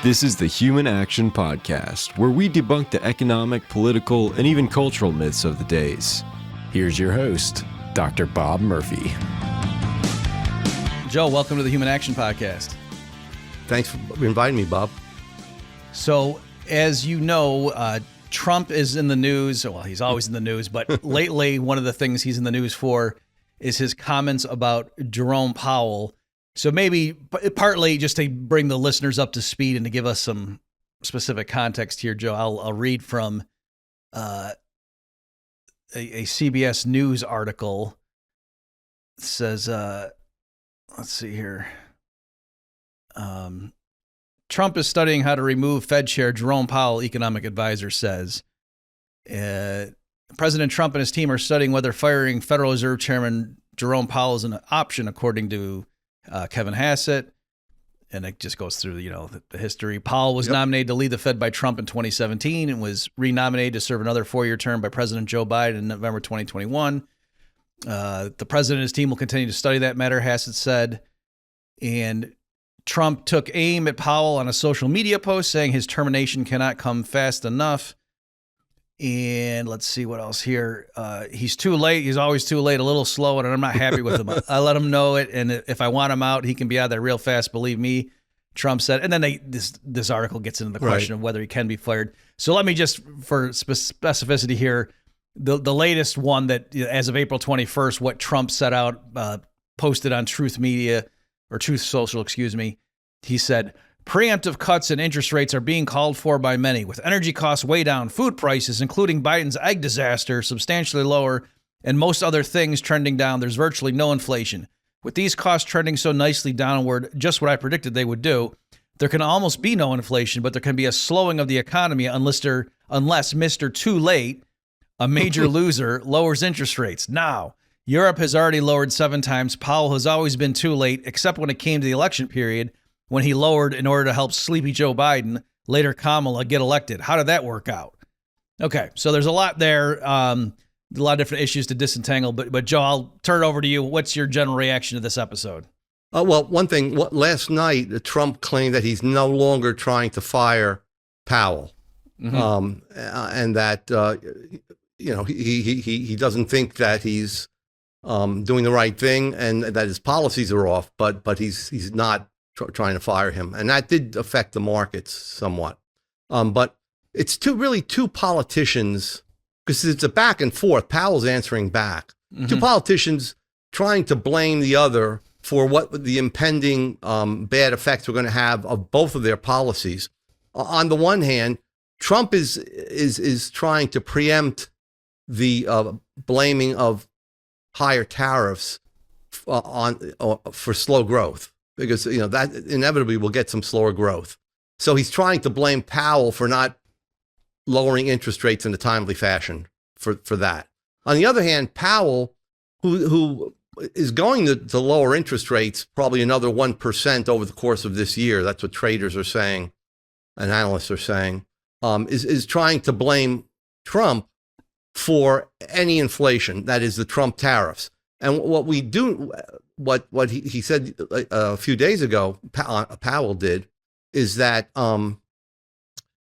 This is the Human Action Podcast, where we debunk the economic, political, and even cultural myths of the days. Here's your host, Dr. Bob Murphy. Joe, welcome to the Human Action Podcast. Thanks for inviting me, Bob. So, as you know, Trump is in the news. Well, he's always in the news, but lately one of the things he's in the news for is his comments about Jerome Powell. So maybe partly just to bring the listeners up to speed and to give us some specific context here, Joe, I'll read from a CBS News article. It says, let's see here. Trump is studying how to remove Fed Chair Jerome Powell, economic advisor says. President Trump and his team are studying whether firing Federal Reserve Chairman Jerome Powell is an option, according to Kevin Hassett. And it just goes through, the history. Powell was nominated to lead the Fed by Trump in 2017 and was renominated to serve another 4-year term by President Joe Biden in November 2021. The president and his team will continue to study that matter, Hassett said. And Trump took aim at Powell on a social media post saying his termination cannot come fast enough. And let's see what else here. He's too late. He's always too late, a little slow, and I'm not happy with him. I let him know it, and if I want him out, he can be out there real fast, believe me, Trump said. And then this article gets into the question of whether he can be fired. So let me just, for specificity here, the latest one that, as of April 21st, what Trump set out, posted on Truth Social, he said, preemptive cuts in interest rates are being called for by many, with energy costs way down, food prices, including Biden's egg disaster, substantially lower, and most other things trending down. There's virtually no inflation. With these costs trending so nicely downward, just what I predicted they would do, there can almost be no inflation, but there can be a slowing of the economy unless Mr. Too Late, a major loser, lowers interest rates. Now, Europe has already lowered 7 times. Powell has always been too late, except when it came to the election period, when he lowered in order to help sleepy Joe Biden, later Kamala, get elected. How did that work out? Okay, so there's a lot there, a lot of different issues to disentangle. But Joe, I'll turn it over to you. What's your general reaction to this episode? Well, one thing, last night, Trump claimed that he's no longer trying to fire Powell, and that he doesn't think that he's doing the right thing and that his policies are off, but he's not trying to fire him. And that did affect the markets somewhat. But it's two politicians, because it's a back and forth. Powell's answering back. Two politicians trying to blame the other for what the impending bad effects we're going to have of both of their policies. On the one hand, Trump is trying to preempt the blaming of higher tariffs for slow growth, because that inevitably will get some slower growth. So he's trying to blame Powell for not lowering interest rates in a timely fashion for that. On the other hand, Powell, who is going to lower interest rates probably another 1% over the course of this year, that's what traders are saying and analysts are saying, is trying to blame Trump for any inflation, that is the Trump tariffs. And what he said a few days ago, Powell did, is that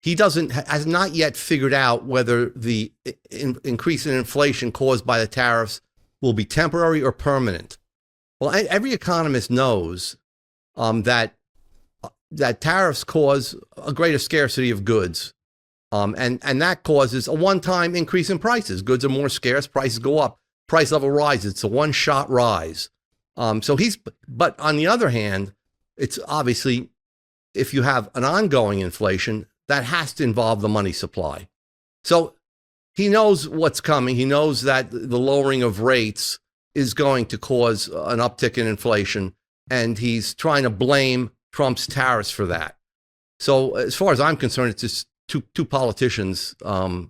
he has not yet figured out whether the increase in inflation caused by the tariffs will be temporary or permanent. Well, every economist knows that tariffs cause a greater scarcity of goods. And that causes a one-time increase in prices. Goods are more scarce, prices go up, price level rises. It's a one-shot rise. But on the other hand, it's obviously, if you have an ongoing inflation, that has to involve the money supply. So he knows what's coming. He knows that the lowering of rates is going to cause an uptick in inflation, and he's trying to blame Trump's tariffs for that. So as far as I'm concerned, it's just two politicians, trying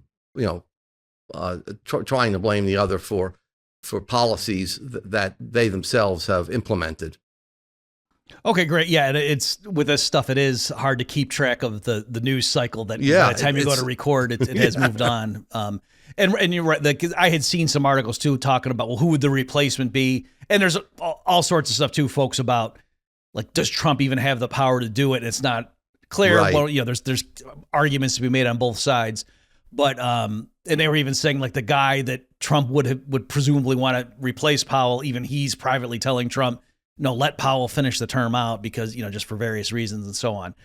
to blame the other for policies that they themselves have implemented. Okay, great. Yeah, and it's with this stuff, it is hard to keep track of the news cycle that by the time you go to record, it has moved on. And you're right, because I had seen some articles too talking about, well, who would the replacement be? And there's all sorts of stuff too, folks, about like, does Trump even have the power to do it? It's not, clear. Right. Well, there's arguments to be made on both sides, but and they were even saying like the guy that Trump would presumably want to replace Powell, even he's privately telling Trump, no, let Powell finish the term out because just for various reasons and so on.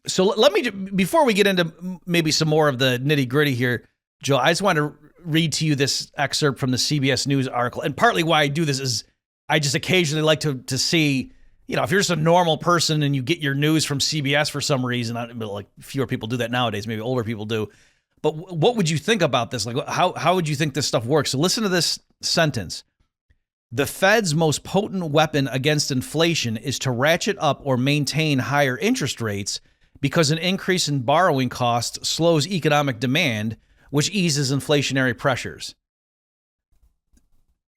So let me, before we get into maybe some more of the nitty gritty here, Joe, I just want to read to you this excerpt from the CBS News article. And partly why I do this is I just occasionally like to see, if you're just a normal person and you get your news from CBS for some reason, like fewer people do that nowadays, maybe older people do. But what would you think about this? Like, how would you think this stuff works? So listen to this sentence. The Fed's most potent weapon against inflation is to ratchet up or maintain higher interest rates because an increase in borrowing costs slows economic demand, which eases inflationary pressures.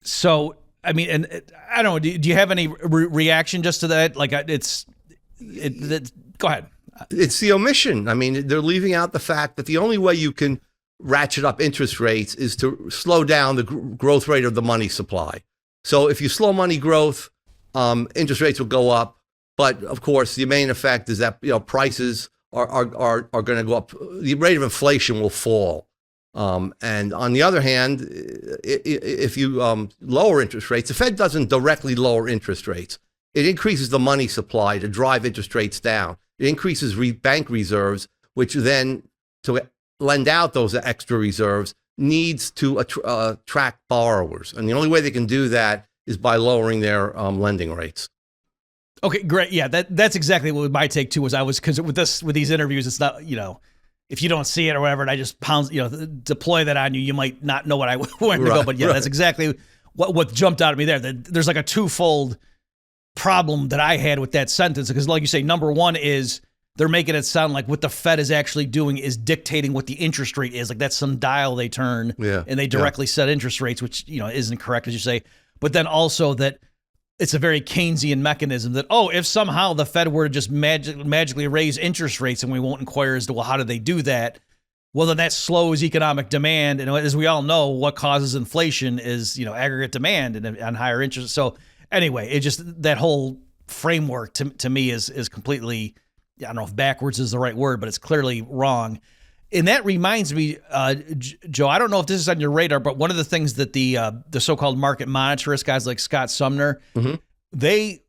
So, I mean, and I don't know, do you have any reaction just to that? Like, go ahead. It's the omission. I mean, they're leaving out the fact that the only way you can ratchet up interest rates is to slow down the growth rate of the money supply. So if you slow money growth, interest rates will go up. But of course, the main effect is that prices are going to go up. The rate of inflation will fall. And on the other hand, if you lower interest rates, the Fed doesn't directly lower interest rates. It increases the money supply to drive interest rates down. It increases bank reserves, which then, to lend out those extra reserves, needs to attract borrowers. And the only way they can do that is by lowering their lending rates. Okay, great. Yeah, that's exactly what my take too was. Because with these interviews, it's not, if you don't see it or whatever, and I just deploy that on you, you might not know what I wanted to go. But yeah, that's exactly what jumped out at me there. There's like a twofold problem that I had with that sentence, because like you say, number one is they're making it sound like what the Fed is actually doing is dictating what the interest rate is. Like that's some dial they turn and they directly set interest rates, which, isn't correct, as you say. But then also that it's a very Keynesian mechanism that, if somehow the Fed were to just magically raise interest rates and we won't inquire as to, well, how do they do that? Well, then that slows economic demand. And as we all know, what causes inflation is, aggregate demand and higher interest. So anyway, it just, that whole framework to me is completely, I don't know if backwards is the right word, but it's clearly wrong. And that reminds me, Joe, I don't know if this is on your radar, but one of the things that the so-called market monetarist guys like Scott Sumner, when they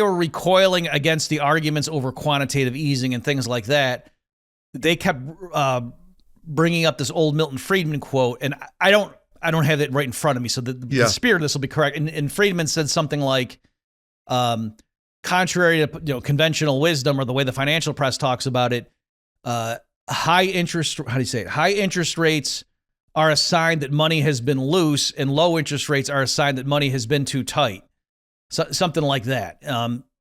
were recoiling against the arguments over quantitative easing and things like that, they kept bringing up this old Milton Friedman quote, and I don't have it right in front of me, so the spirit of this will be correct. And Friedman said something like, contrary to conventional wisdom or the way the financial press talks about it, high interest rates are a sign that money has been loose, and low interest rates are a sign that money has been too tight. So, something like that.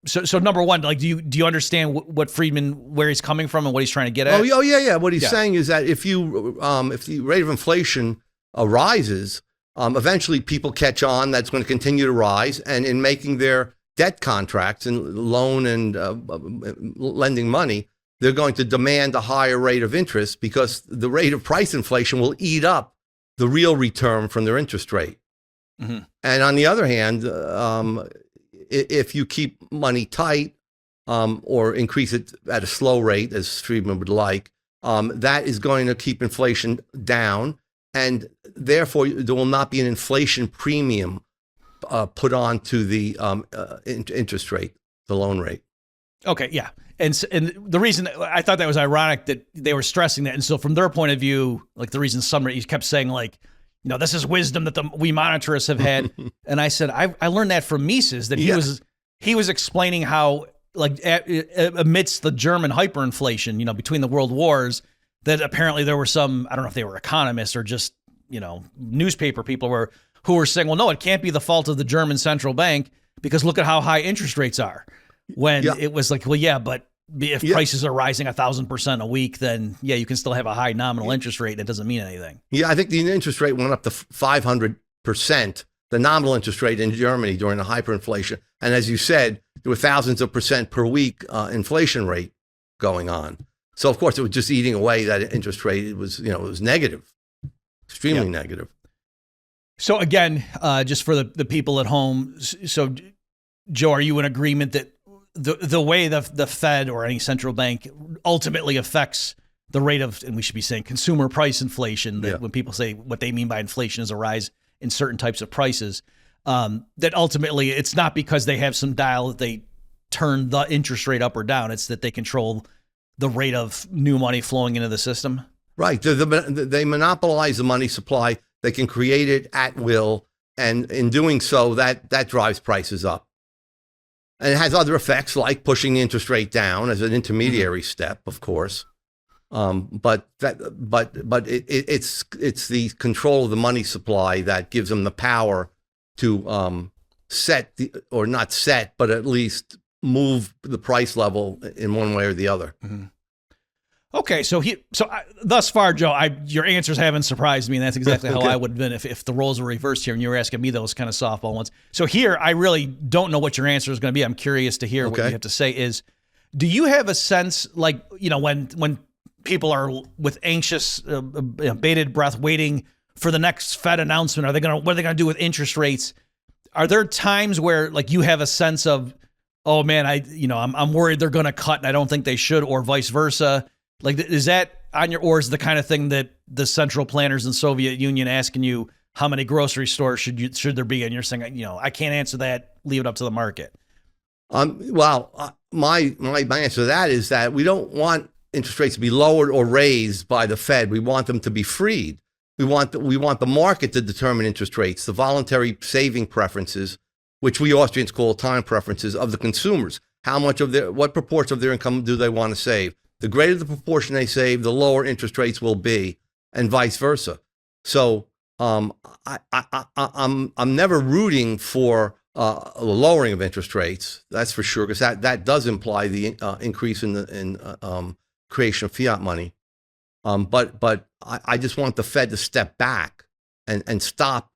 So number one, like, do you understand what Friedman, where he's coming from and what he's trying to get at? Oh yeah. What he's saying is that if the rate of inflation rises, eventually people catch on. That's going to continue to rise, and in making their debt contracts and loan and lending money, they're going to demand a higher rate of interest because the rate of price inflation will eat up the real return from their interest rate. Mm-hmm. And on the other hand, if you keep money tight or increase it at a slow rate, as Friedman would like, that is going to keep inflation down. And therefore, there will not be an inflation premium put on to the interest rate, the loan rate. Okay, yeah. And the reason I thought that was ironic that they were stressing that. And so from their point of view, like the reason he kept saying like, this is wisdom that we monetarists have had. And I said, I learned that from Mises, that he was explaining how, like, amidst the German hyperinflation, between the world wars, that apparently there were some, I don't know if they were economists or just, newspaper people who were saying, well, no, it can't be the fault of the German central bank because look at how high interest rates are. When it was like, well, yeah, but if prices are rising 1,000% a week, then you can still have a high nominal interest rate. That doesn't mean anything. Yeah, I think the interest rate went up to 500%, the nominal interest rate in Germany during the hyperinflation. And as you said, there were thousands of percent per week inflation rate going on. So of course it was just eating away that interest rate. It was, it was negative, extremely negative. So again, just for the people at home, so Joe, are you in agreement that the way the Fed or any central bank ultimately affects the rate of, and we should be saying consumer price inflation, that when people say what they mean by inflation is a rise in certain types of prices, that ultimately it's not because they have some dial that they turn the interest rate up or down. It's that they control the rate of new money flowing into the system. Right. They monopolize the money supply. They can create it at will. And in doing so, that drives prices up. And it has other effects like pushing the interest rate down as an intermediary step, of course. But it's the control of the money supply that gives them the power to set or not set, but at least move the price level in one way or the other. Mm-hmm. Okay, so thus far, Joe, your answers haven't surprised me, and that's exactly how I would have been if the roles were reversed here and you were asking me those kind of softball ones. So here, I really don't know what your answer is going to be. I'm curious to hear what you have to say. Do you have a sense, like, when people are with anxious, bated breath, waiting for the next Fed announcement, what are they going to do with interest rates? Are there times where, like, you have a sense of, oh man, I'm worried they're going to cut and I don't think they should, or vice versa? Like, is that on your, or is the kind of thing that the central planners in Soviet Union asking you how many grocery stores should there be, and you're saying, I can't answer that, leave it up to the market? Well, my answer to that is that we don't want interest rates to be lowered or raised by the Fed. We want them to be freed. We want the market to determine interest rates, the voluntary saving preferences, which we Austrians call time preferences of the consumers. What proportion of their income do they want to save? The greater the proportion they save, the lower interest rates will be, and vice versa. So I'm never rooting for a lowering of interest rates. That's for sure, because that does imply the increase in creation of fiat money. But I just want the Fed to step back and stop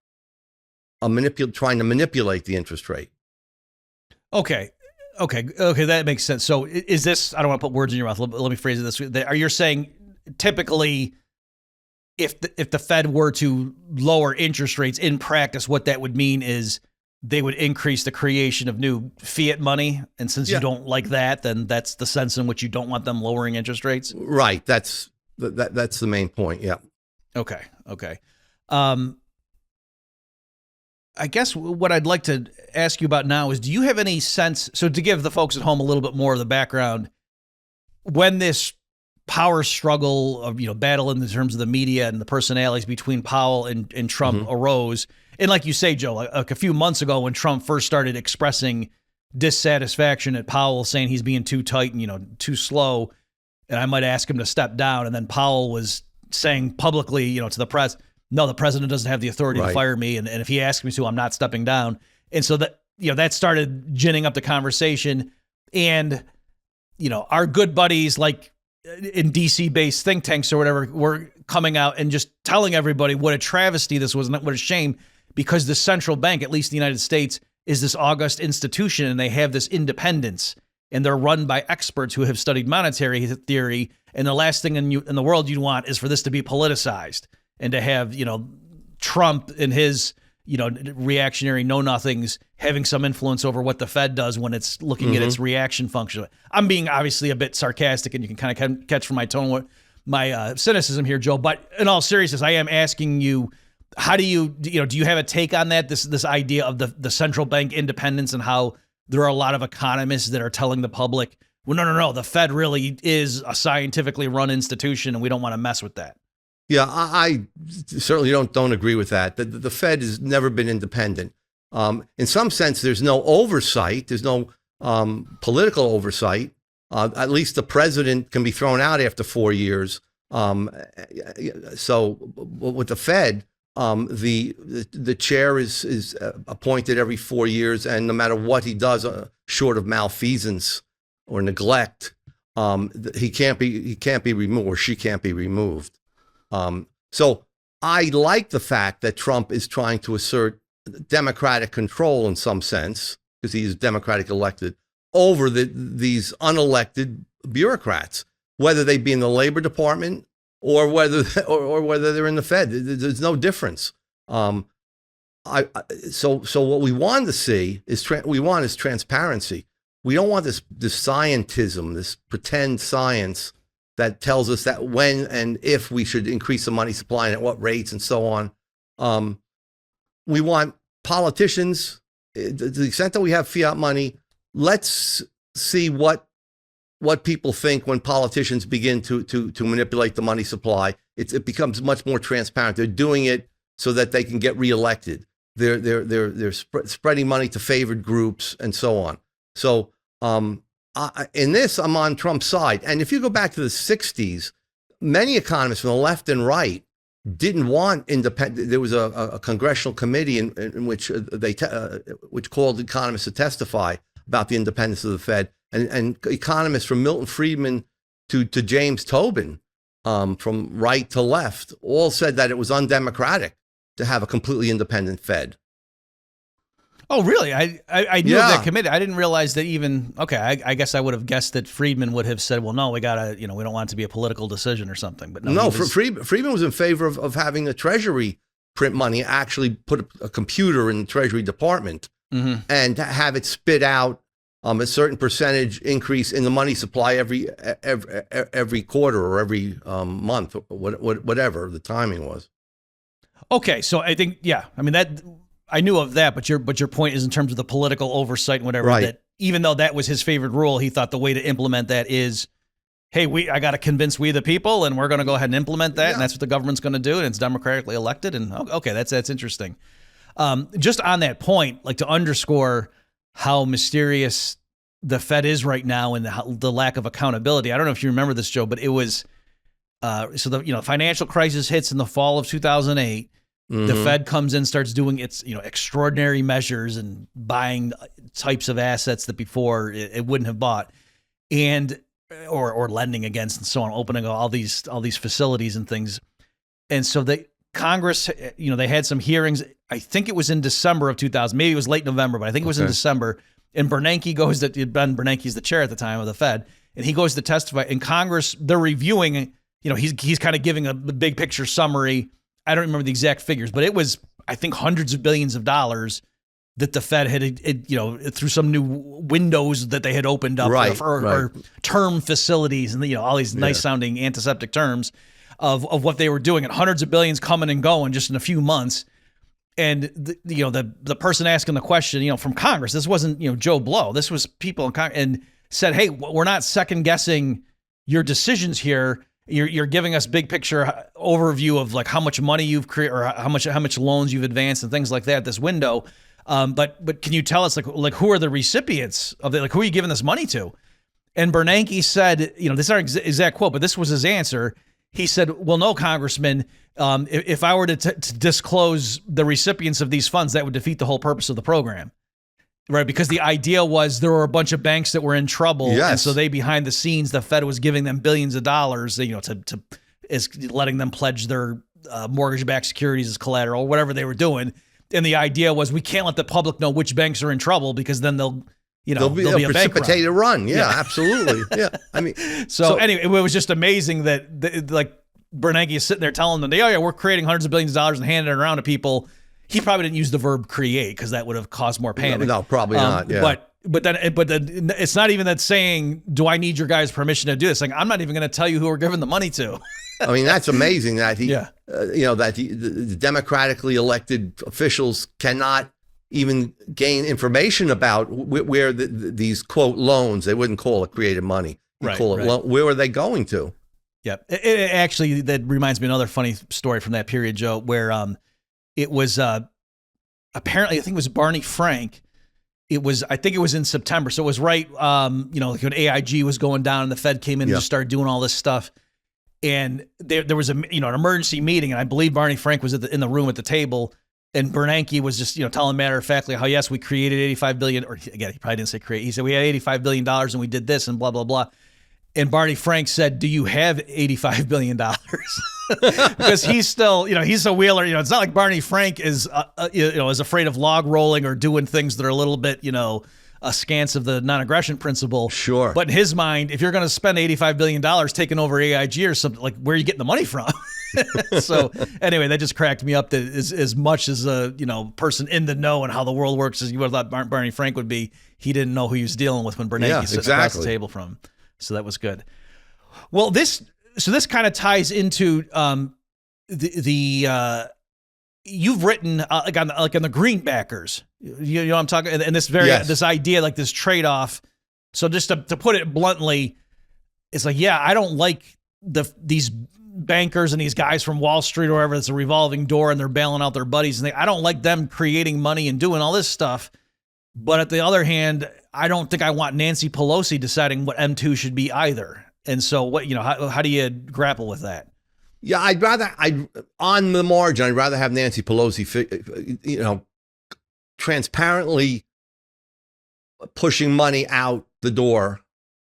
trying to manipulate the interest rate. Okay, that makes sense. So is this, I don't want to put words in your mouth, let me phrase it this way. Are you saying typically if the Fed were to lower interest rates in practice, what that would mean is they would increase the creation of new fiat money? And since you don't like that, then that's the sense in which you don't want them lowering interest rates? Right. That's the main point. Yeah. Okay. I guess what I'd like to ask you about now is, do you have any sense, so to give the folks at home a little bit more of the background, when this power struggle of, battle in terms of the media and the personalities between Powell and Trump arose, and like you say, Joe, like a few months ago when Trump first started expressing dissatisfaction at Powell, saying he's being too tight and, too slow, and I might ask him to step down, and then Powell was saying publicly, to the press, no, the president doesn't have the authority to fire me. And if he asks me to, I'm not stepping down. And so that, that started ginning up the conversation. And, our good buddies, like in DC based think tanks or whatever, were coming out and just telling everybody what a travesty this was, and what a shame, because the central bank, at least in the United States, is this august institution, and they have this independence, and they're run by experts who have studied monetary theory. And the last thing in the world you'd want is for this to be politicized, and to have, Trump and his, reactionary know-nothings having some influence over what the Fed does when it's looking at its reaction function. I'm being obviously a bit sarcastic, and you can kind of catch from my tone my cynicism here, Joe. But in all seriousness, I am asking you, how do you have a take on that, this idea of the central bank independence, and how there are a lot of economists that are telling the public, well, no, the Fed really is a scientifically run institution, and we don't want to mess with that? Yeah, I certainly don't agree with that. The Fed has never been independent. In some sense, there's no oversight. There's no political oversight. At least the president can be thrown out after 4 years. So with the Fed, the chair is appointed every 4 years, and no matter what he does, short of malfeasance or neglect, he can't be removed, or she can't be removed. So I like the fact that Trump is trying to assert democratic control in some sense, because he is democratic elected, over these unelected bureaucrats, whether they be in the Labor Department or whether they're in the Fed. There's no difference. So what we want to see is transparency. we don't want this scientism, this pretend science that tells us that when and if we should increase the money supply and at what rates and so on. We want politicians, to the extent that we have fiat money, let's see what people think when politicians begin to manipulate the money supply. It becomes much more transparent. They're doing it so that they can get reelected. They're spreading money to favored groups and so on. So in this, I'm on Trump's side. And if you go back to the 60s, many economists from the left and right didn't want independent. There was a congressional committee in which which called economists to testify about the independence of the Fed, and economists from Milton Friedman to James Tobin, from right to left, all said that it was undemocratic to have a completely independent Fed. Oh, really? I knew of that committee. I didn't realize that even, okay, I guess I would have guessed that Friedman would have said, well, no, we gotta, we don't want it to be a political decision or something. But no, Friedman was in favor of having the Treasury print money, actually put a computer in the Treasury Department and have it spit out a certain percentage increase in the money supply every quarter or every month, or whatever the timing was. Okay, so I think, that I knew of that, but your point is in terms of the political oversight and whatever, that even though that was his favorite rule, he thought the way to implement that is, hey, I got to convince we the people, and we're going to go ahead and implement that, and that's what the government's going to do, and it's democratically elected, and okay, that's interesting. Just on that point, like to underscore how mysterious the Fed is right now and the lack of accountability. I don't know if you remember this, Joe, but it was so the financial crisis hits in the fall of 2008. The Fed comes in, starts doing its extraordinary measures and buying types of assets that before it wouldn't have bought, and or lending against and so on, opening all these facilities and things. And so Congress, they had some hearings. I think it was in December of 2000, maybe it was late November, but I think it was in December. And Bernanke goes Ben Bernanke's the chair at the time of the Fed, and he goes to testify. In Congress, they're reviewing. He's kind of giving a big picture summary. I don't remember the exact figures, but it was, I think, hundreds of billions of dollars that the Fed had, through some new windows that they had opened up or term facilities and, all these nice sounding antiseptic terms of what they were doing, and hundreds of billions coming and going just in a few months. And the person asking the question, from Congress, this wasn't, Joe Blow, this was people in Congress, and said, hey, we're not second guessing your decisions here. You're giving us big picture overview of like how much money you've created or how much loans you've advanced and things like that, this window. But can you tell us like who are the recipients of it? Like who are you giving this money to? And Bernanke said, this is our exact quote, but this was his answer. He said, well, no, Congressman, if I were to disclose the recipients of these funds, that would defeat the whole purpose of the program. Right, because the idea was there were a bunch of banks that were in trouble, and so behind the scenes, the Fed was giving them billions of dollars, is letting them pledge their mortgage-backed securities as collateral, whatever they were doing. And the idea was we can't let the public know which banks are in trouble because then they'll be a precipitated run. Yeah, absolutely. Yeah, I mean, so anyway, it was just amazing that Bernanke is sitting there telling them, we're creating hundreds of billions of dollars and handing it around to people. He probably didn't use the verb create because that would have caused more panic. No, probably not. Yeah. But then it's not even that saying, do I need your guys' permission to do this? Like, I'm not even going to tell you who we're giving the money to. I mean, that's amazing that the democratically elected officials cannot even gain information about where these quote loans, they wouldn't call it created money. Where are they going to? Yeah. It actually, that reminds me of another funny story from that period, Joe, where, it was apparently, I think it was Barney Frank. I think it was in September. So it was right, when AIG was going down and the Fed came in and just started doing all this stuff. And there was an emergency meeting, and I believe Barney Frank was in the room at the table, and Bernanke was just, telling matter of factly how, yes, we created $85 billion, or again, he probably didn't say create. He said we had $85 billion and we did this and blah, blah, blah. And Barney Frank said, do you have $85 billion? Because he's still, he's a wheeler. It's not like Barney Frank is afraid of log rolling or doing things that are a little bit, askance of the non-aggression principle. Sure. But in his mind, if you're going to spend $85 billion taking over AIG or something, like, where are you getting the money from? So anyway, that just cracked me up. That as much as a person in the know and how the world works as you would have thought Barney Frank would be, he didn't know who he was dealing with when Bernanke sitting across the table from him. So that was good. Well, this kind of ties into you've written like on the greenbackers. You know what I'm talking, and this idea, like this trade-off. So just to put it bluntly, it's like, I don't like these bankers and these guys from Wall Street or wherever. It's a revolving door and they're bailing out their buddies, and I don't like them creating money and doing all this stuff. But at the other hand, I don't think I want Nancy Pelosi deciding what M2 should be either. And so how do you grapple with that? Yeah, on the margin, I'd rather have Nancy Pelosi, transparently pushing money out the door,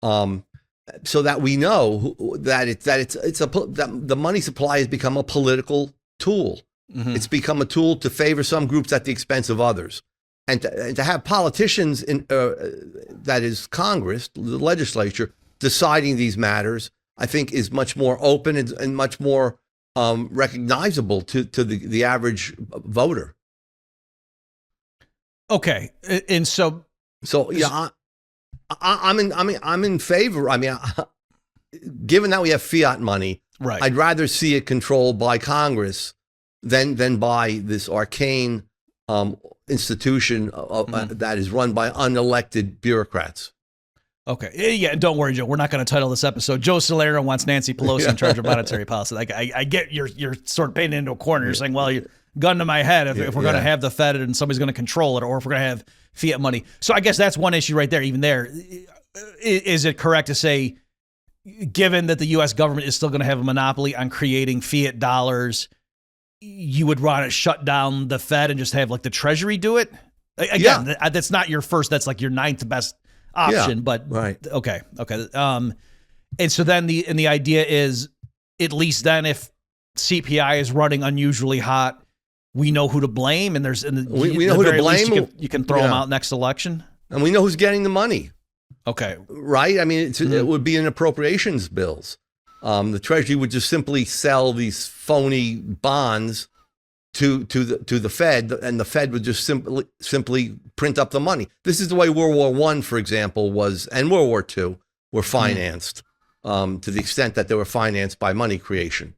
so that we know that the money supply has become a political tool. Mm-hmm. It's become a tool to favor some groups at the expense of others, and to have politicians that is Congress, the legislature, deciding these matters, I think is much more open and much more recognizable to the average voter. Okay, and so yeah, I'm in favor. I mean, given that we have fiat money, right, I'd rather see it controlled by Congress than by this arcane institution that is run by unelected bureaucrats. Okay. Yeah. Don't worry, Joe. We're not going to title this episode Joe Salerno wants Nancy Pelosi in charge of monetary policy. Like I get you're sort of painted into a corner. You're saying, well, gun to my head if we're going to have the Fed and somebody's going to control it, or if we're going to have fiat money. So I guess that's one issue right there. Even there, is it correct to say, given that the U.S. government is still going to have a monopoly on creating fiat dollars, you would want to shut down the Fed and just have like the Treasury do it? Again, that's not your first. That's like your ninth best option, but right. Okay. And so then the idea is, at least then if CPI is running unusually hot, we know who to blame, and we know who to blame. You can throw them out next election, and we know who's getting the money. Okay, right. I mean, it would be in appropriations bills. The Treasury would just simply sell these phony bonds to the Fed, and the Fed would just simply print up the money. This is the way World War I, for example, was, and World War II were financed, to the extent that they were financed by money creation.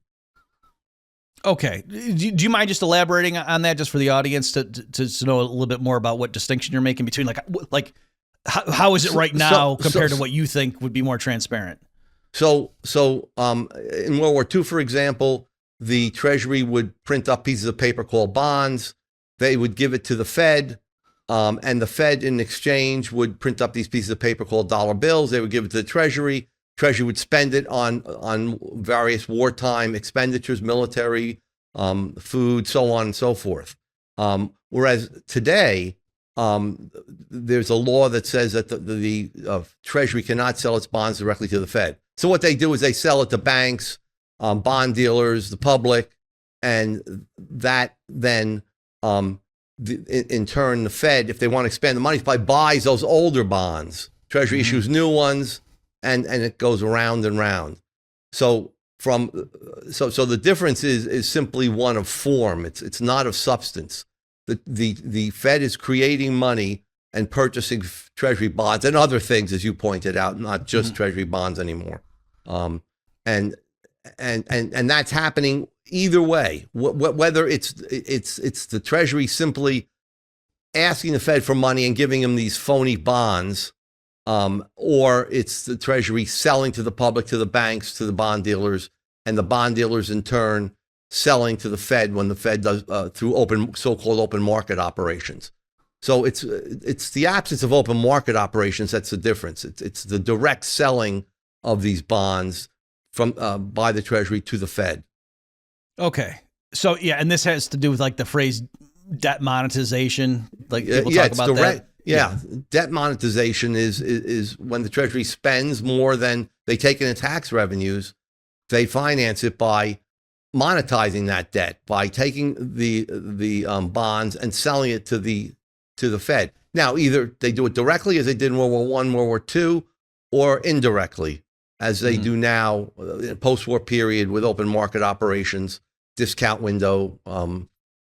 Okay. Do you mind just elaborating on that, just for the audience to know a little bit more about what distinction you're making between like how is it right now compared to what you think would be more transparent? So in World War II, for example, the Treasury would print up pieces of paper called bonds. They would give it to the Fed, and the Fed in exchange would print up these pieces of paper called dollar bills. They would give it to the Treasury. Treasury would spend it on various wartime expenditures, military, food, so on and so forth. Whereas today, there's a law that says that the Treasury cannot sell its bonds directly to the Fed. So what they do is they sell it to banks, bond dealers, the public, and that then, in turn, the Fed, if they want to expand the money supply, buys those older bonds. Treasury issues new ones, and it goes around and round. So the difference is simply one of form. It's not of substance. The Fed is creating money and purchasing Treasury bonds and other things, as you pointed out, not just Treasury bonds anymore. And that's happening either way. Whether it's the Treasury simply asking the Fed for money and giving them these phony bonds, or it's the Treasury selling to the public, to the banks, to the bond dealers, and the bond dealers in turn selling to the Fed when the Fed does through so-called open market operations. So it's the absence of open market operations that's the difference. It's the direct selling of these bonds from by the Treasury to the Fed. Okay, so and this has to do with like the phrase debt monetization, like people talk about direct, that. Yeah, debt monetization is when the Treasury spends more than they take in tax revenues, they finance it by monetizing that debt, by taking the bonds and selling it to the Fed. Now, either they do it directly, as they did in World War I, World War II, or indirectly, as they do now, post-war period with open market operations, discount window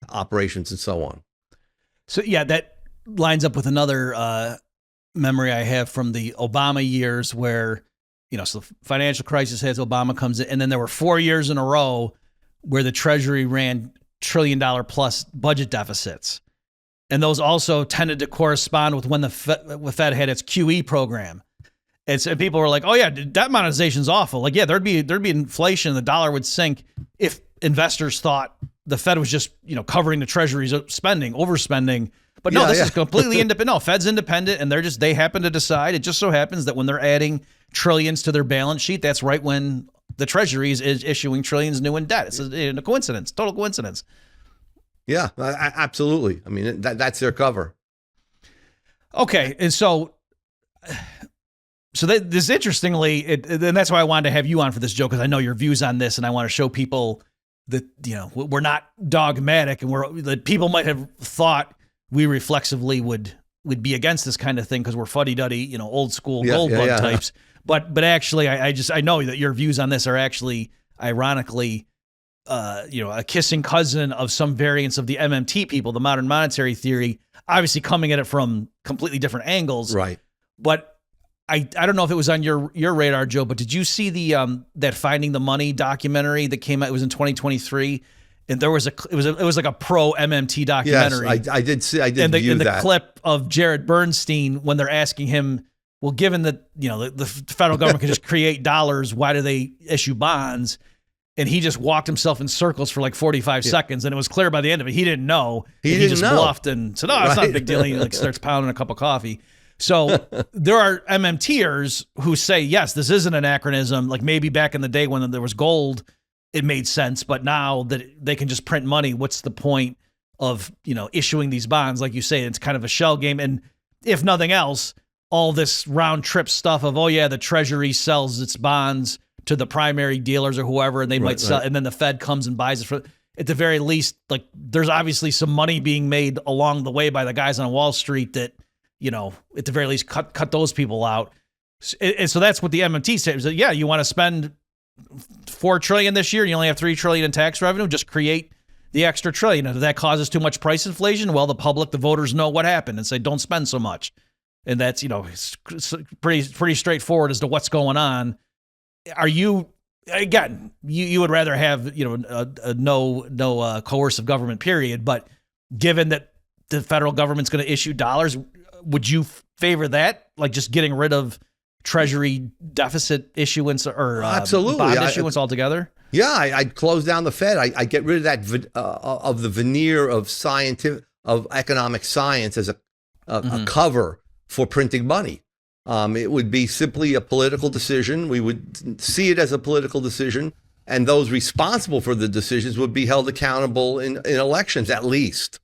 operations, and so on. So yeah, that lines up with another memory I have from the Obama years where, so the financial crisis hits, Obama comes in, and then there were 4 years in a row where the Treasury ran $1 trillion plus budget deficits. And those also tended to correspond with when the Fed had its QE program. And so people were like, oh yeah, debt monetization's awful. Like, yeah, there'd be inflation, the dollar would sink if investors thought the Fed was just, covering the Treasury's spending, overspending. But no, this is completely independent. No, Fed's independent, and they happen to decide. It just so happens that when they're adding trillions to their balance sheet, that's right when the Treasury is issuing trillions new in debt. It's a coincidence, total coincidence. Yeah, absolutely. I mean, that's their cover. Okay, and so this interestingly, and that's why I wanted to have you on for this, Joe, because I know your views on this, and I want to show people that we're not dogmatic, and that people might have thought we reflexively would be against this kind of thing because we're fuddy-duddy, old school gold bug types. But actually, I know that your views on this are actually, ironically, a kissing cousin of some variants of the MMT people, the modern monetary theory, obviously coming at it from completely different angles. Right. But I don't know if it was on your radar, Joe, but did you see the that Finding the Money documentary that came out? It was in 2023, and it was like a pro MMT documentary. Yes, I did view that. And the clip of Jared Bernstein when they're asking him, well, given that the federal government can just create dollars, why do they issue bonds? And he just walked himself in circles for like 45 seconds, and it was clear by the end of it he didn't know. He just bluffed and said, "No, it's not a big deal." He starts pounding a cup of coffee. So there are MMTers who say, yes, this is an anachronism. Like maybe back in the day when there was gold, it made sense. But now that they can just print money, what's the point of, issuing these bonds? Like you say, it's kind of a shell game. And if nothing else, all this round trip stuff of, oh yeah, the Treasury sells its bonds to the primary dealers or whoever, and they might sell, and then the Fed comes and buys it for, at the very least, like there's obviously some money being made along the way by the guys on Wall Street that, at the very least, cut those people out. And so that's what the MMT says. Yeah, you want to spend $4 trillion this year, you only have $3 trillion in tax revenue, just create the extra trillion. If that causes too much price inflation, well, the public, the voters know what happened and say, don't spend so much. And that's, it's pretty straightforward as to what's going on. Are you, again, you would rather have, no coercive government period, but given that the federal government's going to issue dollars, would you favor that? Like just getting rid of Treasury deficit issuance or absolutely bond issuance altogether? Yeah, I'd close down the Fed. I get rid of that of the veneer of economic science as a cover for printing money. It would be simply a political decision. We would see it as a political decision, and those responsible for the decisions would be held accountable in elections, at least.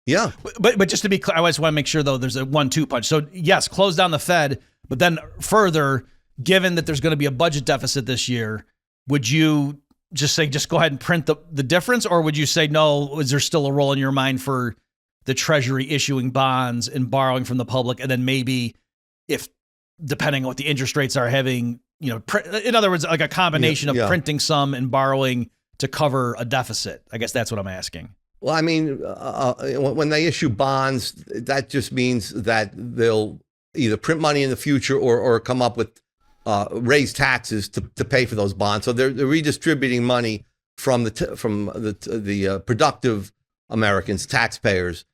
Yeah. But just to be clear, I just want to make sure, though, there's a 1-2 punch. So, yes, close down the Fed, but then further, given that there's going to be a budget deficit this year, would you just say, just go ahead and print the difference? Or would you say, no, is there still a role in your mind for the Treasury issuing bonds and borrowing from the public? And then maybe if, depending on what the interest rates are having, in other words, like a combination of printing some and borrowing to cover a deficit. I guess that's what I'm asking. Well, I mean, when they issue bonds, that just means that they'll either print money in the future or come up with raise taxes to pay for those bonds. So they're redistributing money from the productive Americans, taxpayers,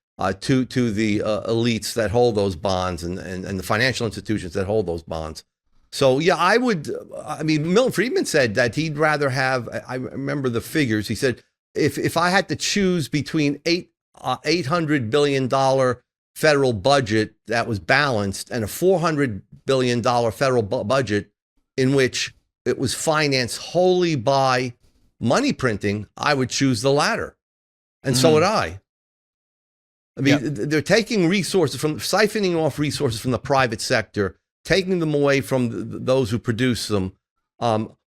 to the elites that hold those bonds and the financial institutions that hold those bonds. So yeah, I mean, Milton Friedman said that he'd rather have. I remember the figures. He said, If I had to choose between $800 billion federal budget that was balanced and a $400 billion federal budget in which it was financed wholly by money printing, I would choose the latter. And so would I. I mean, they're taking siphoning off resources from the private sector, taking them away from those who produce them.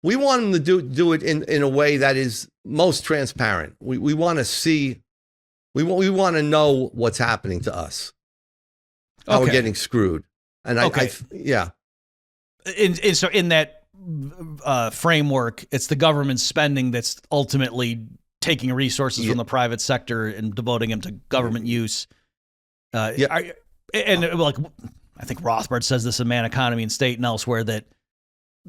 We want them to do it in a way that is most transparent. We want to see, we want to know what's happening to us, how we're getting screwed. And yeah. so in that framework, it's the government spending that's ultimately taking resources from the private sector and devoting them to government use. I think Rothbard says this in Man, Economy, and State and elsewhere that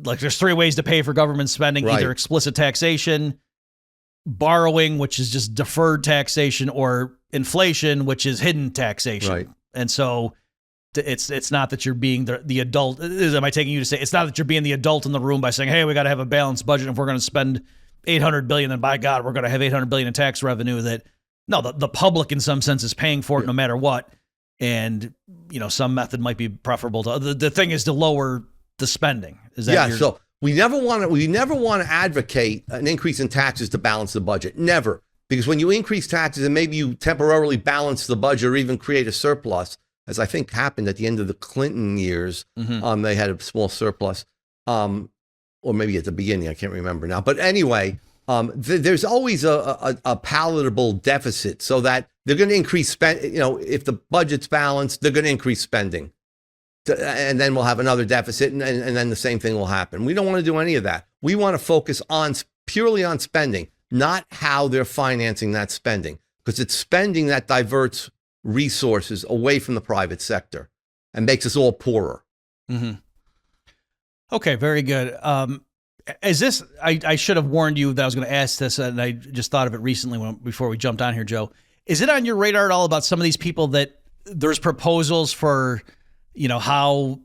like there's three ways to pay for government spending: either explicit taxation, borrowing, which is just deferred taxation, or inflation, which is hidden taxation. Right. And so it's not that you're being the adult. Am I taking you to say it's not that you're being the adult in the room by saying, hey, we got to have a balanced budget. If we're going to spend $800 billion, then by God, we're going to have $800 billion in tax revenue. That no, the public in some sense is paying for it no matter what. And some method might be preferable to the thing is to lower the spending. Is that so we never want to advocate an increase in taxes to balance the budget. Never. Because when you increase taxes and maybe you temporarily balance the budget or even create a surplus, as I think happened at the end of the Clinton years, they had a small surplus, or maybe at the beginning, I can't remember now. But anyway, there's always a palatable deficit so that they're going to increase spend. If the budget's balanced, they're going to increase spending. And then we'll have another deficit, and then the same thing will happen. We don't want to do any of that. We want to focus purely on spending, not how they're financing that spending, because it's spending that diverts resources away from the private sector and makes us all poorer. Mm-hmm. Okay, very good. Is this? I should have warned you that I was going to ask this, and I just thought of it recently before we jumped on here, Joe. Is it on your radar at all about some of these people that there's proposals for? How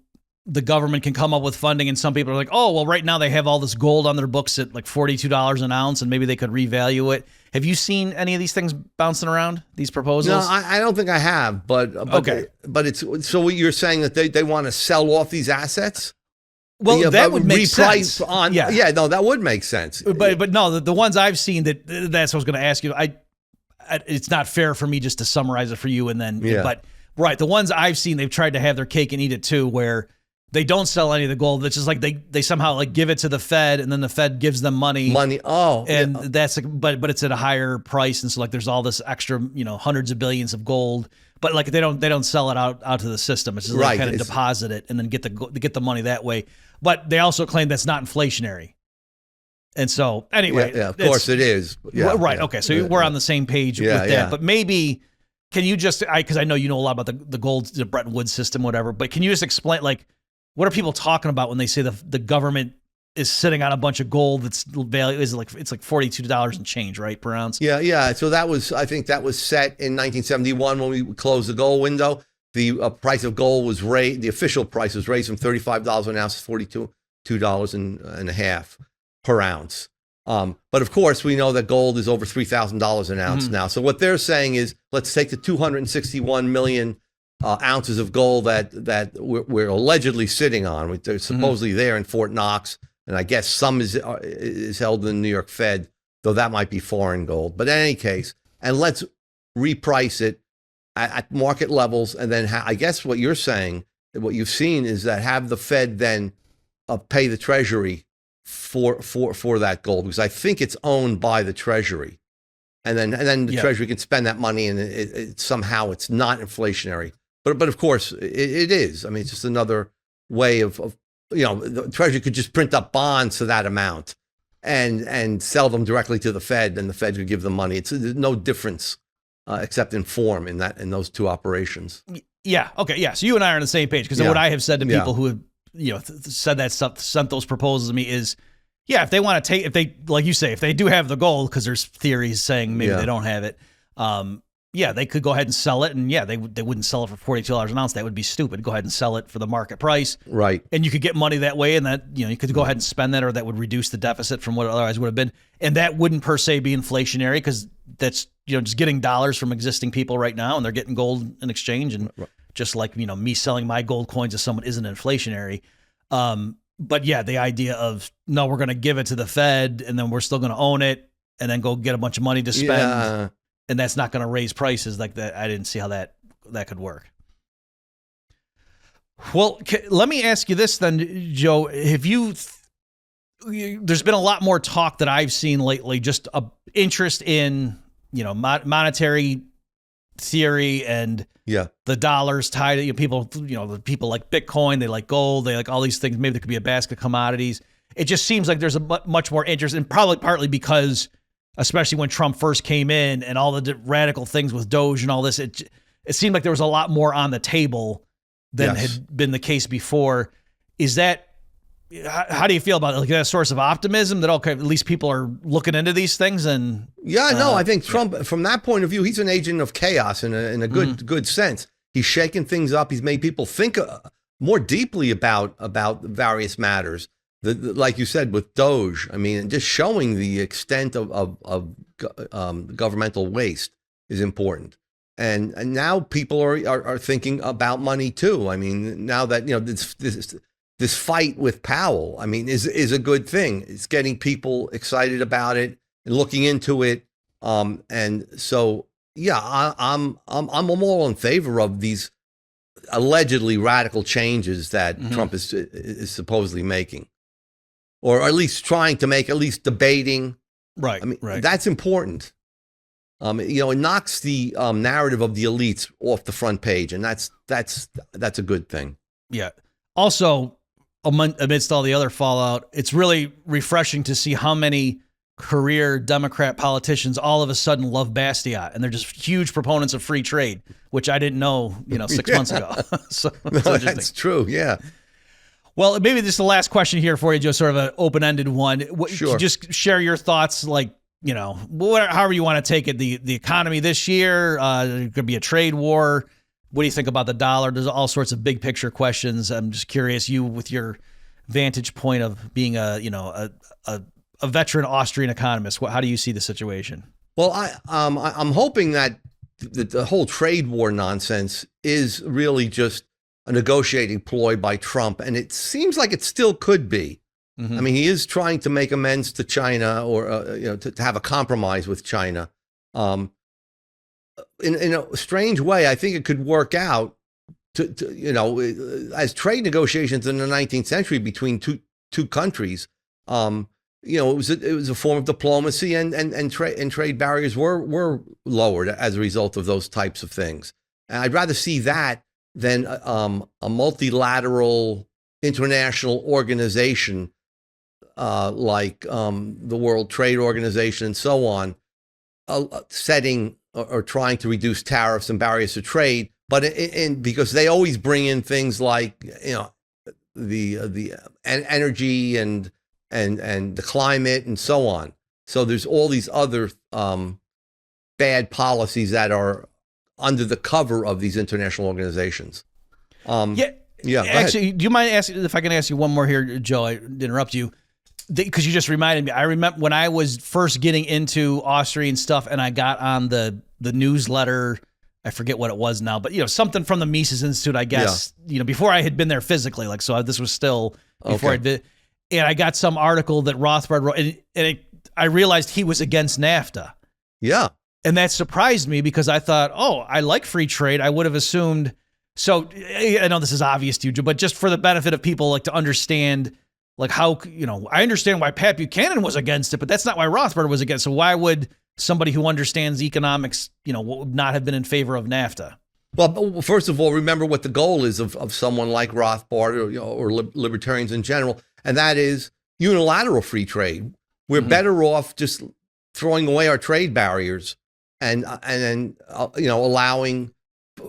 the government can come up with funding, and some people are like, oh, well, right now they have all this gold on their books at like $42 an ounce, and maybe they could revalue it. Have you seen any of these things bouncing around, these proposals? No, I don't think I have, but okay. But it's so what you're saying that they want to sell off these assets? Well, that would make sense. That would make sense. But no, the ones I've seen that's what I was going to ask you. It's not fair for me just to summarize it for you and then, but. Right. The ones I've seen, they've tried to have their cake and eat it too, where they don't sell any of the gold. It's just like they somehow like give it to the Fed, and then the Fed gives them money. And that's but it's at a higher price, and so like there's all this extra hundreds of billions of gold, but like they don't sell it out to the system. It's just like kind of deposit it and then get the money that way. But they also claim that's not inflationary. And so anyway, of course it is. Right. Okay. So we're on the same page with that, but maybe. Can you just, because I know you know a lot about the gold, the Bretton Woods system, whatever, but can you just explain, like, what are people talking about when they say the government is sitting on a bunch of gold that's value it's like $42 and change, right, per ounce? Yeah. So I think that was set in 1971 when we closed the gold window. The price of gold was raised, the official price was raised from $35 an ounce to $42 and a half per ounce. But of course, we know that gold is over $3,000 an ounce now. So what they're saying is, let's take the 261 million ounces of gold that we're allegedly sitting on. They're supposedly there in Fort Knox, and I guess some is held in the New York Fed, though that might be foreign gold. But in any case, and let's reprice it at market levels, and then I guess what you're saying, what you've seen is that have the Fed then pay the Treasury for that gold, because I think it's owned by the Treasury, and then the Treasury can spend that money, and somehow it's not inflationary. But of course it is. I mean, it's just another way of the Treasury could just print up bonds to that amount and sell them directly to the Fed, and the Fed could give them money. There's no difference except in form in those two operations. Yeah. Okay. Yeah. So you and I are on the same page, because what I have said to people who have said that stuff, sent those proposals to me is, if they want to take, if they, like you say, if they do have the gold, because there's theories saying maybe they don't have it, they could go ahead and sell it, and they wouldn't sell it for $42 an ounce. That would be stupid. Go ahead and sell it for the market price, right? And you could get money that way, and that you could go ahead and spend that, or that would reduce the deficit from what it otherwise would have been, and that wouldn't per se be inflationary, because that's just getting dollars from existing people right now, and they're getting gold in exchange, and just like me selling my gold coins to someone isn't inflationary. But the idea of, no, we're going to give it to the Fed, and then we're still going to own it, and then go get a bunch of money to spend, and that's not going to raise prices like that. I didn't see how that could work. Well, let me ask you this then, Joe. There's been a lot more talk that I've seen lately, just a interest in monetary theory and Yeah. The dollar's tied. People, the people like Bitcoin, they like gold, they like all these things. Maybe there could be a basket of commodities. It just seems like there's a much more interest, and probably partly because, especially when Trump first came in and all the radical things with Doge and all this, it seemed like there was a lot more on the table than had been the case before. Is that, how do you feel about it? Like that source of optimism that, okay, at least people are looking into these things? And I think Trump, from that point of view, he's an agent of chaos in a good sense. He's shaking things up. He's made people think more deeply about various matters. Like you said, with Doge, I mean, just showing the extent of governmental waste is important. And now people are thinking about money too. I mean, now that, this fight with Powell, I mean, is a good thing. It's getting people excited about it and looking into it. And so, I'm all in favor of these allegedly radical changes that Trump is supposedly making, or at least trying to make, at least debating. Right. I mean, right. That's important. It knocks the narrative of the elites off the front page, and that's a good thing. Yeah. Also, amidst all the other fallout, it's really refreshing to see how many career Democrat politicians all of a sudden love Bastiat, and they're just huge proponents of free trade, which I didn't know, 6 months ago. So that's true. Yeah. Well, maybe this is the last question here for you, just sort of an open-ended one. Sure. Just share your thoughts, like, however you want to take it. The economy this year, there could be a trade war. What do you think about the dollar? There's all sorts of big picture questions. I'm just curious, you with your vantage point of being a veteran Austrian economist, how do you see the situation? Well, I'm hoping that the whole trade war nonsense is really just a negotiating ploy by Trump, and it seems like it still could be. I mean, he is trying to make amends to China, or to have a compromise with China. In a strange way, I think it could work out as trade negotiations in the 19th century between two countries. It was a form of diplomacy, and trade barriers were lowered as a result of those types of things. And I'd rather see that than a multilateral international organization like the World Trade Organization and so on, setting or trying to reduce tariffs and barriers to trade, but because they always bring in things like the energy and the climate and so on. So there's all these other bad policies that are under the cover of these international organizations. Yeah. Actually, do you mind asking if I can ask you one more here, Joe? I didn't interrupt you, because you just reminded me. I remember when I was first getting into Austrian stuff, and I got on the newsletter. I forget what it was now, but something from the Mises Institute, I guess. Before I had been there physically, so this was still before I'd been. And I got some article that Rothbard wrote, and I realized he was against NAFTA. Yeah. And that surprised me, because I thought, I like free trade. I would have assumed. So I know this is obvious to you, but just for the benefit of people, to understand, how, I understand why Pat Buchanan was against it, but that's not why Rothbard was against it. So why would somebody who understands economics, not have been in favor of NAFTA? Well, first of all, remember what the goal is of someone like Rothbard or libertarians in general, and that is unilateral free trade. We're better off just throwing away our trade barriers and then allowing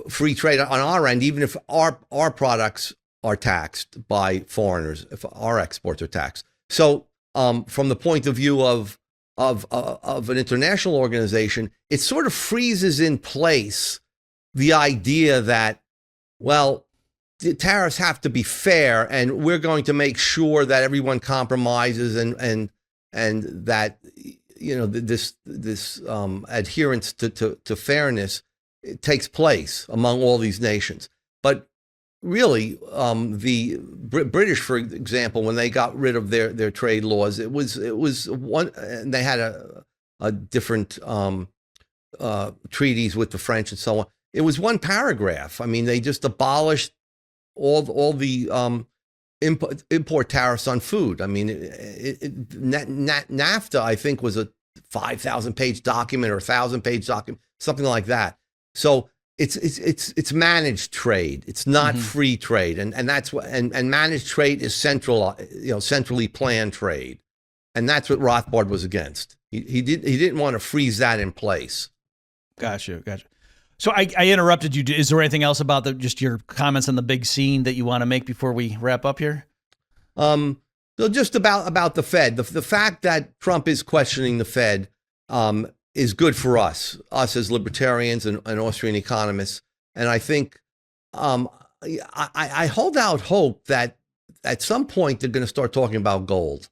free trade on our end, even if our products are taxed by foreigners, if our exports are taxed. So from the point of view of an international organization, it sort of freezes in place the idea that, well, the tariffs have to be fair, and we're going to make sure that everyone compromises and that this adherence to fairness takes place among all these nations. But really, the British, for example, when they got rid of their trade laws, it was one, and they had a different treaties with the French and so on. It was one paragraph. I mean, they just abolished all the import tariffs on food. I mean, NAFTA, I think, was a 5,000-page document or 1,000-page document, something like that. So it's managed trade. It's not free trade, and that's what and managed trade is centrally planned trade, and that's what Rothbard was against. He didn't want to freeze that in place. Gotcha. So I interrupted you. Is there anything else about just your comments on the big scene that you want to make before we wrap up here? So just about the Fed, the fact that Trump is questioning the Fed is good for us as libertarians and Austrian economists. And I think I hold out hope that at some point they're going to start talking about gold.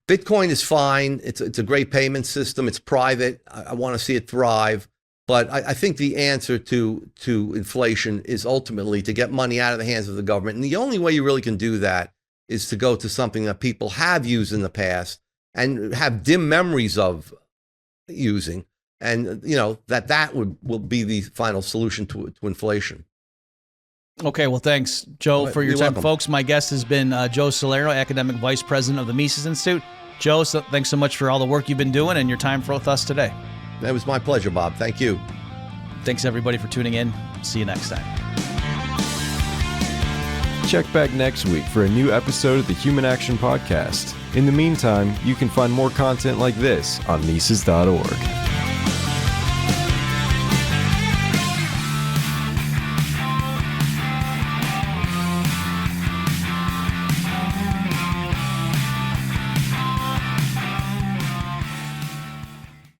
Bitcoin is fine. It's a great payment system. It's private. I want to see it thrive. But I think the answer to inflation is ultimately to get money out of the hands of the government. And the only way you really can do that is to go to something that people have used in the past and have dim memories of using. And, that will be the final solution to inflation. Okay, well, thanks, Joe, for your You're time. welcome. Folks, my guest has been Joe Salerno, Academic Vice President of the Mises Institute. Joe, thanks so much for all the work you've been doing and your time with us today. It was my pleasure, Bob. Thank you. Thanks, everybody, for tuning in. See you next time. Check back next week for a new episode of the Human Action Podcast. In the meantime, you can find more content like this on Mises.org.